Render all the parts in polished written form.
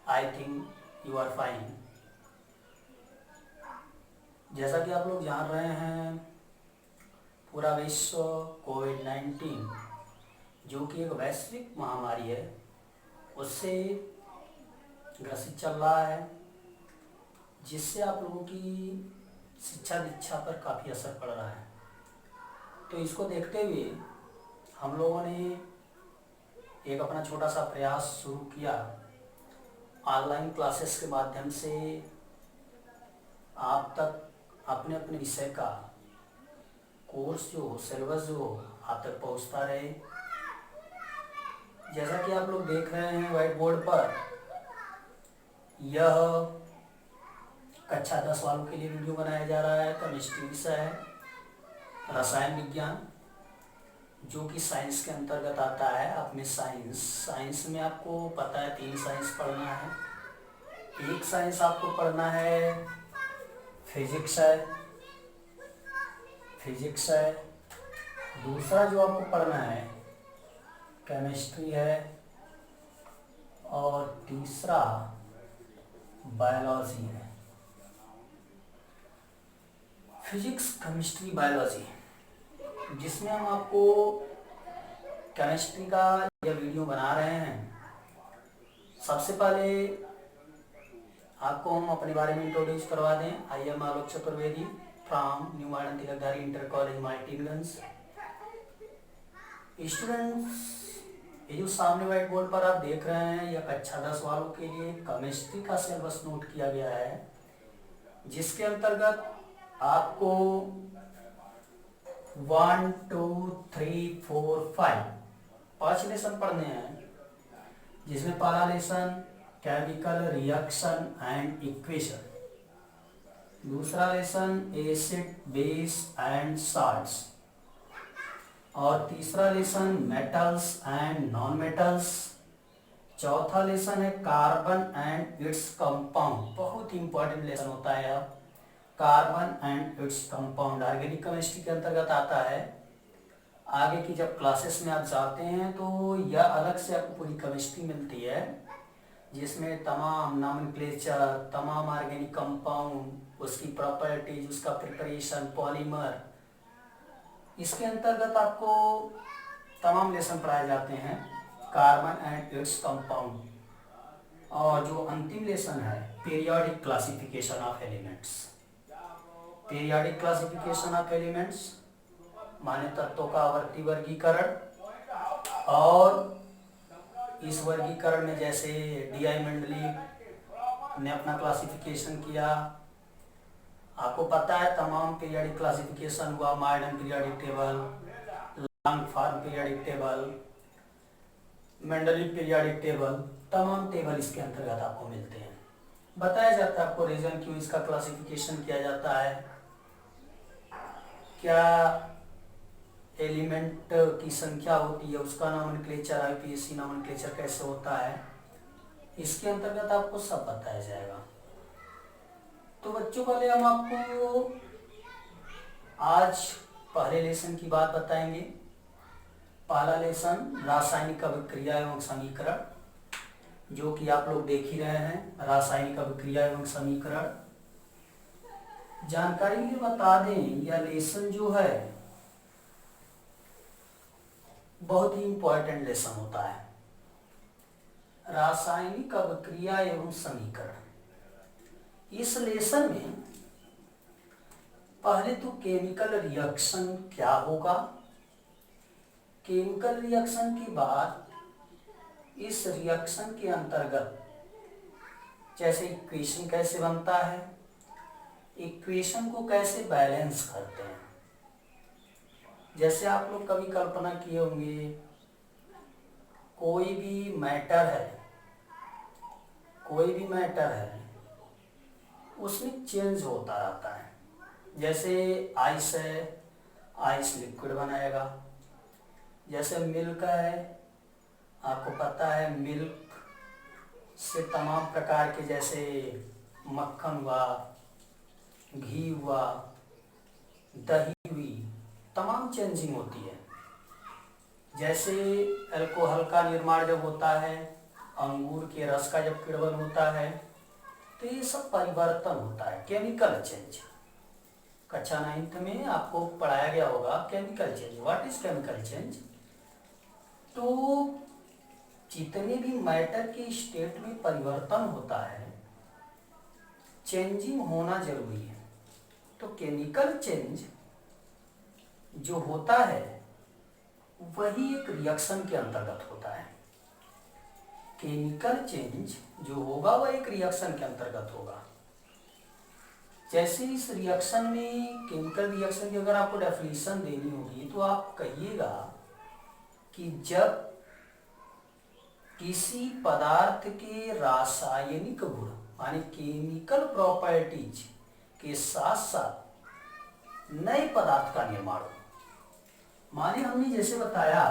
I think you are fine. जैसा कि आप लोग जान रहे हैं, पूरा विश्व कोविड-19 जो कि एक वैश्विक महामारी है उससे ग्रसित चल रहा है, जिससे आप लोगों की शिक्षा दीक्षा पर काफ़ी असर पड़ रहा है। तो इसको देखते हुए हम लोगों ने एक अपना छोटा सा प्रयास शुरू किया। ऑनलाइन क्लासेस के माध्यम से आप तक अपने अपने विषय का कोर्स जो हो, सिलेबस जो हो, आप तक पहुंचता रहे। जैसा कि आप लोग देख रहे हैं व्हाइट बोर्ड पर, यह कक्षा 10 वालों के लिए वीडियो बनाया जा रहा है। केमिस्ट्री विषय है, रसायन विज्ञान, जो कि साइंस के अंतर्गत आता है। अपने साइंस में आपको पता है 3 साइंस पढ़ना है। एक साइंस आपको पढ़ना है फिजिक्स है। दूसरा जो आपको पढ़ना है केमिस्ट्री है, और तीसरा बायोलॉजी है। फिजिक्स, केमिस्ट्री, बायोलॉजी, जिसमें हम आपको केमिस्ट्री का यह वीडियो बना रहे हैं। सबसे पहले आपको हम अपने बारे में इंट्रोड्यूस करवा दें। I am Alok Chaturvedi from new modern Tilakdhari inter college Martinganj. Students, ये जो सामने व्हाइट बोर्ड पर आप देख रहे हैं, यह कक्षा 10 वालों के लिए केमिस्ट्री का सिलेबस नोट किया गया है, जिसके अंतर्गत आपको 1, 2, 3, 4, 5 लेसन पढ़ने हैं, जिसमें पहला lesson chemical reaction and equation, दूसरा lesson acid, base and salts, और तीसरा lesson metals and non metals, चौथा लेसन है कार्बन एंड इट्स कंपाउंड। बहुत ही इंपॉर्टेंट लेसन होता है यह, carbon and its compound, organic chemistry के अंतर्गत आता है। आगे की जब क्लासेस में आप जाते हैं तो यह अलग से आपको पूरी केमिस्ट्री मिलती है, जिसमें तमाम नॉमेनक्लेचर, तमाम ऑर्गेनिक कंपाउंड, उसकी प्रॉपर्टीज, उसका प्रिपरेशन, पॉलीमर, इसके अंतर्गत आपको तमाम लेसन पढ़ाए जाते हैं, कार्बन एंड इट्स कंपाउंड। और जो अंतिम लेसन है periodic classification of elements. Periodic classification of elements माने तत्वों का आवर्ती वर्गीकरण, और इस वर्गीकरण में जैसे डी.आई. मेंडलीव ने अपना क्लासिफिकेशन किया, आपको पता है तमाम पीरियोडिक क्लासिफिकेशन हुआ, modern periodic table, long form periodic table, Mendeleev periodic table, तमाम टेबल इसके अंतर्गत आपको मिलते हैं। बताया जाता है आपको रीजन क्यों इसका क्लासिफिकेशन किया जाता है, क्या एलिमेंट की संख्या होती है, उसका नॉमेनक्लेचर, आईपीएसी नॉमेनक्लेचर कैसे होता है, इसके अंतर्गत आपको सब बताया जाएगा। तो बच्चों, पहले हम आपको आज पहले लेसन की बात बताएंगे। पहला लेसन रासायनिक अभिक्रिया एवं समीकरण, जो कि आप लोग देख ही रहे हैं, रासायनिक अभिक्रिया एवं समीकरण। जानकारी लिए बता दें, यह लेसन जो है बहुत ही इंपॉर्टेंट लेसन होता है, रासायनिक अभिक्रिया एवं समीकरण। इस लेसन में पहले तो केमिकल रिएक्शन क्या होगा, केमिकल रिएक्शन के बाद इस रिएक्शन के अंतर्गत जैसे इक्वेशन कैसे बनता है, इक्वेशन को कैसे बैलेंस करते हैं। जैसे आप लोग कभी कल्पना किए होंगे, कोई भी मैटर है उसमें चेंज होता रहता है। जैसे आइस है, आइस लिक्विड बनाएगा। जैसे मिल्क है, आपको पता है मिल्क से तमाम प्रकार के, जैसे मक्खन हुआ, घी हुआ, दही हुई, तमाम चेंजिंग होती है। जैसे अल्कोहल का निर्माण जब होता है अंगूर के रस का जब किण्वन होता है, तो ये सब परिवर्तन होता है, केमिकल चेंज। कक्षा 9th में आपको पढ़ाया गया होगा chemical change. What is chemical change? तो जितने भी मैटर के स्टेट में परिवर्तन होता है, चेंजिंग होना जरूरी है। तो केमिकल चेंज जो होता है वही एक रिएक्शन के अंतर्गत होता है। केमिकल चेंज जो होगा वह एक रिएक्शन के अंतर्गत होगा। जैसे इस रिएक्शन में, केमिकल रिएक्शन की अगर आपको डेफिनेशन देनी होगी तो आप कहिएगा कि जब किसी पदार्थ के रासायनिक गुण माने केमिकल प्रॉपर्टीज के साथ साथ नए पदार्थ का निर्माण हो। माने हमने जैसे बताया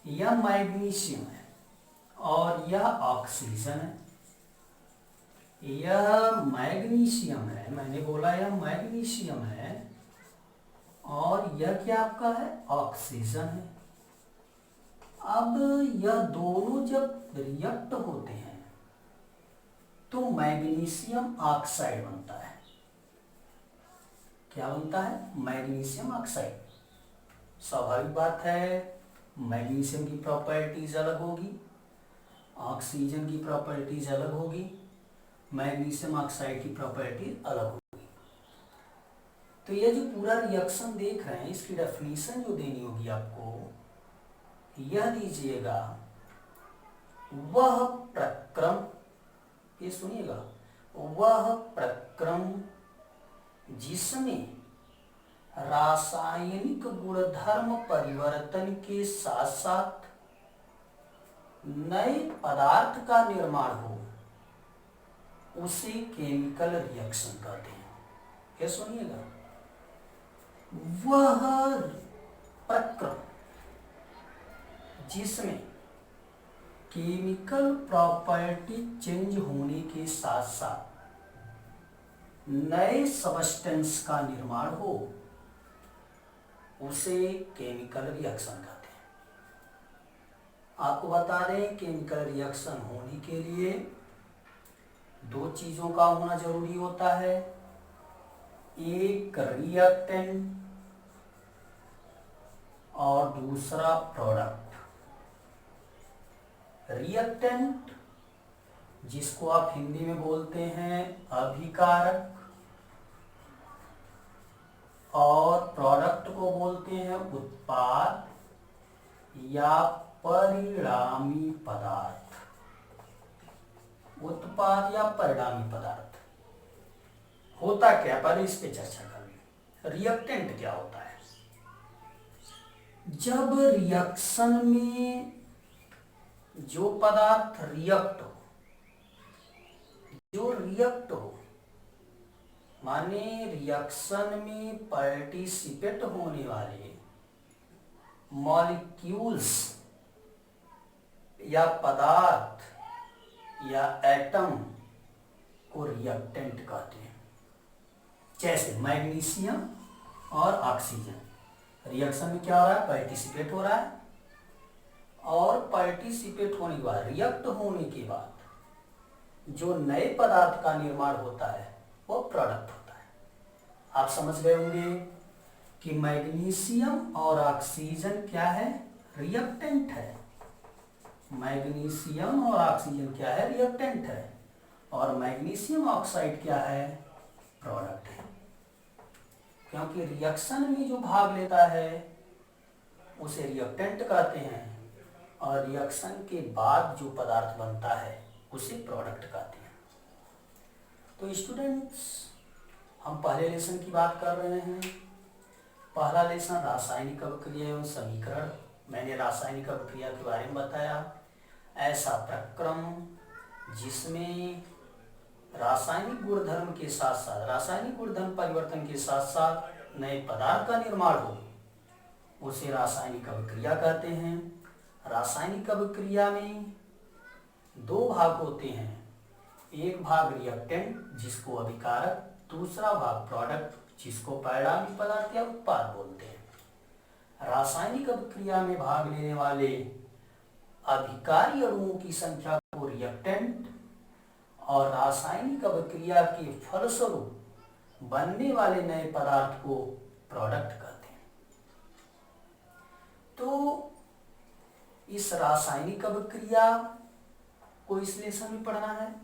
यह मैग्नीशियम है और यह ऑक्सीजन है। यह मैग्नीशियम है, मैंने बोला यह मैग्नीशियम है, और यह क्या आपका है? ऑक्सीजन है। अब यह दोनों जब रिएक्ट होते हैं तो मैग्नीशियम ऑक्साइड बनता है। क्या बनता है? Magnesium oxide. स्वाभाविक बात है, मैग्नीशियम की प्रॉपर्टीज अलग होगी, ऑक्सीजन की प्रॉपर्टीज अलग होगी, मैग्नीशियम ऑक्साइड की प्रॉपर्टी अलग होगी। तो ये जो पूरा रिएक्शन देख रहे हैं, इसकी डेफिनेशन जो देनी होगी आपको, यह दीजिएगा वह प्रक्रम, ये सुनिएगा, वह प्रक्रम जिसमें रासायनिक गुणधर्म परिवर्तन के साथ साथ नए पदार्थ का निर्माण हो, उसे केमिकल रिएक्शन कहते हैं। ये सुनिएगा, वह प्रक्रम जिसमें केमिकल प्रॉपर्टी चेंज होने के साथ साथ नए सबस्टेंस का निर्माण हो, उसे केमिकल रिएक्शन कहते हैं। आपको बता दें, केमिकल रिएक्शन होने के लिए दो चीजों का होना जरूरी होता है, एक रिएक्टेंट और दूसरा प्रोडक्ट। रिएक्टेंट जिसको आप हिंदी में बोलते हैं अभिकारक, और प्रोडक्ट को बोलते हैं उत्पाद या परिणामी पदार्थ। उत्पाद या परिणामी पदार्थ होता क्या, पहले इस पे चर्चा कर लें। रिएक्टेंट क्या होता है? जब रिएक्शन में जो पदार्थ रिएक्ट हो, जो रिएक्ट हो माने रिएक्शन में पार्टिसिपेट होने वाले मॉलिक्यूल्स या पदार्थ या एटम को रिएक्टेंट कहते हैं। जैसे मैग्नीशियम और ऑक्सीजन, रिएक्शन में क्या हो रहा है? पार्टिसिपेट हो रहा है, और पार्टिसिपेट होने के बाद, रिएक्ट होने के बाद जो नए पदार्थ का निर्माण होता है वो प्रोडक्ट होता है। आप समझ गए होंगे कि मैग्नीशियम और ऑक्सीजन क्या है? रिएक्टेंट है। मैग्नीशियम और ऑक्सीजन क्या है? रिएक्टेंट है। और मैग्नीशियम ऑक्साइड क्या है? प्रोडक्ट है। क्योंकि रिएक्शन में जो भाग लेता है उसे रिएक्टेंट कहते हैं, और रिएक्शन के बाद जो पदार्थ बनता है उसे प्रोडक्ट कहते हैं। तो स्टूडेंट्स, हम पहले लेसन की बात कर रहे हैं। पहला लेसन रासायनिक अभिक्रिया एवं समीकरण। मैंने रासायनिक अभिक्रिया के बारे में बताया, ऐसा प्रक्रम जिसमें रासायनिक गुणधर्म के साथ साथ, रासायनिक गुणधर्म परिवर्तन के साथ साथ नए पदार्थ का निर्माण हो, उसे रासायनिक अभिक्रिया कहते हैं। रासायनिक अभिक्रिया में दो भाग होते हैं, एक भाग रिएक्टेंट जिसको अभिकारक, दूसरा भाग प्रोडक्ट जिसको परिणामी पदार्थ या उत्पाद बोलते हैं। रासायनिक अभिक्रिया में भाग लेने वाले अभिकारी अणुओं की संख्या को रिएक्टेंट और रासायनिक अभिक्रिया के फलस्वरूप बनने वाले नए पदार्थ को प्रोडक्ट कहते हैं। तो इस रासायनिक अभिक्रिया को इस लेसन में पढ़ना है,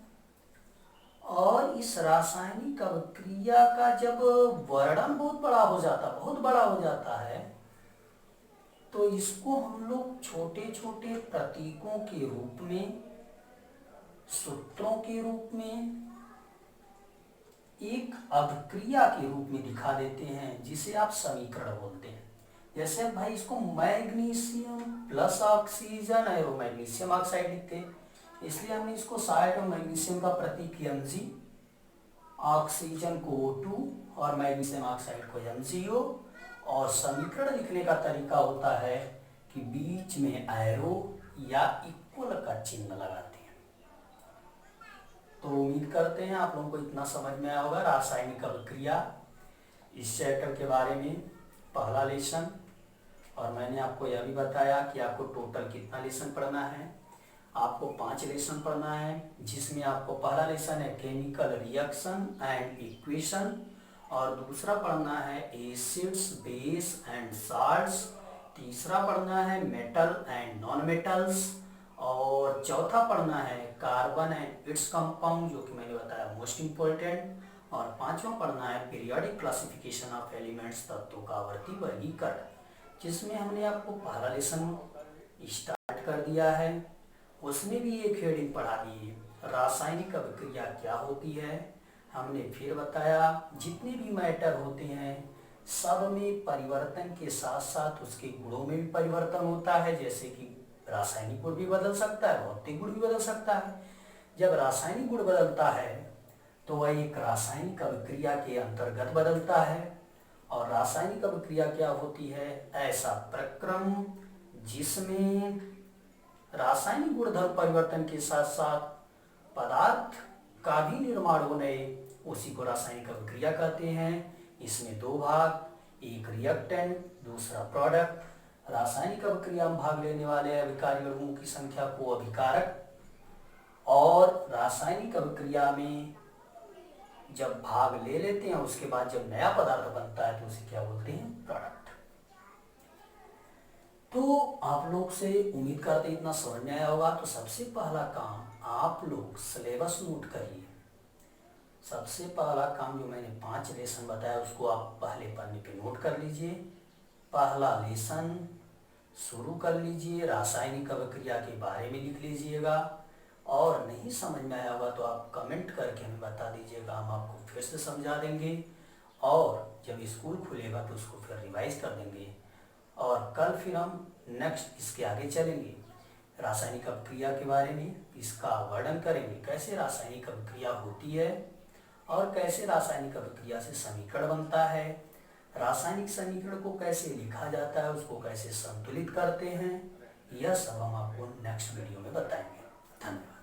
और इस रासायनिक अभिक्रिया का जब वर्णन बहुत बड़ा हो जाता है, तो इसको हम लोग छोटे छोटे प्रतीकों के रूप में, सूत्रों के रूप में, एक अभिक्रिया के रूप में दिखा देते हैं, जिसे आप समीकरण बोलते हैं। जैसे भाई इसको magnesium plus oxygen arrow magnesium oxide लिखते हैं, इसलिए हमने इसको साइड में मैग्नीशियम का प्रतीक Mg, ऑक्सीजन को O2 और मैग्नीशियम ऑक्साइड को MgO, और समीकरण लिखने का तरीका होता है कि बीच में एरो या इक्वल का चिन्ह लगाते हैं। तो उम्मीद करते हैं आप लोगों को इतना समझ में आया होगा रासायनिक अभिक्रिया इस चैप्टर के बारे में, पहला लेसन। और मैंने आपको यह भी बताया कि आपको टोटल कितना लेसन पढ़ना है। आपको 5 लेसन पढ़ना है, जिसमें आपको पहला लेसन है केमिकल रिएक्शन एंड इक्वेशन, और दूसरा पढ़ना है एसिड्स, बेस एंड साल्ट्स, तीसरा पढ़ना है मेटल एंड नॉन मेटल्स, और चौथा पढ़ना है कार्बन एंड इट्स कंपाउंड, जो कि मैंने बताया मोस्ट इम्पोर्टेंट, और पांचवा पढ़ना है पीरियोडिक क्लासिफिकेशन ऑफ एलिमेंट्स, तत्वों का आवर्ती वर्गीकरण, जिसमें हमने आपको पहला लेसन स्टार्ट कर दिया है। उसमें भी एक हेडिंग पढ़ा दी है, रासायनिक अभिक्रिया क्या होती है। हमने फिर बताया जितने भी मैटर होते हैं सब में परिवर्तन के साथ साथ उसके गुणों में भी परिवर्तन होता है, जैसे कि रासायनिक गुण भी बदल सकता है, भौतिक गुण भी बदल सकता है। जब रासायनिक गुण बदलता है तो वह एक रासायनिक अभिक्रिया के अंतर्गत बदलता है, और रासायनिक अभिक्रिया क्या होती है, ऐसा प्रक्रम जिसमें रासायनिक गुणधर्म परिवर्तन के साथ साथ पदार्थ का भी निर्माण होने, उसी को रासायनिक अभिक्रिया कहते हैं। इसमें 2 भाग, एक रिएक्टेंट, दूसरा प्रोडक्ट। रासायनिक अभिक्रिया में भाग लेने वाले अभिकारी अणुओं की संख्या को अभिकारक, और रासायनिक अभिक्रिया में जब भाग ले लेते हैं उसके बाद जब नया पदार्थ बनता है तो उसे क्या बोलते हैं, प्रोडक्ट। तो आप लोग से उम्मीद करते इतना समझ में आया होगा। तो सबसे पहला काम आप लोग सिलेबस नोट करिए। सबसे पहला काम जो मैंने 5 लेसन बताया उसको आप पहले पन्ने पे नोट कर लीजिए। पहला लेसन शुरू कर लीजिए, रासायनिक अभिक्रिया के बारे में लिख लीजिएगा, और नहीं समझ में आया होगा तो आप कमेंट करके हमें बता दीजिएगा, हम आपको फिर से समझा देंगे, और जब स्कूल खुलेगा तो उसको फिर रिवाइज कर देंगे, और कल फिर हम नेक्स्ट इसके आगे चलेंगे रासायनिक अभिक्रिया के बारे में, इसका वर्णन करेंगे कैसे रासायनिक अभिक्रिया होती है और कैसे रासायनिक अभिक्रिया से समीकरण बनता है, रासायनिक समीकरण को कैसे लिखा जाता है, उसको कैसे संतुलित करते हैं, यह सब हम आपको नेक्स्ट वीडियो में बताएंगे। धन्यवाद।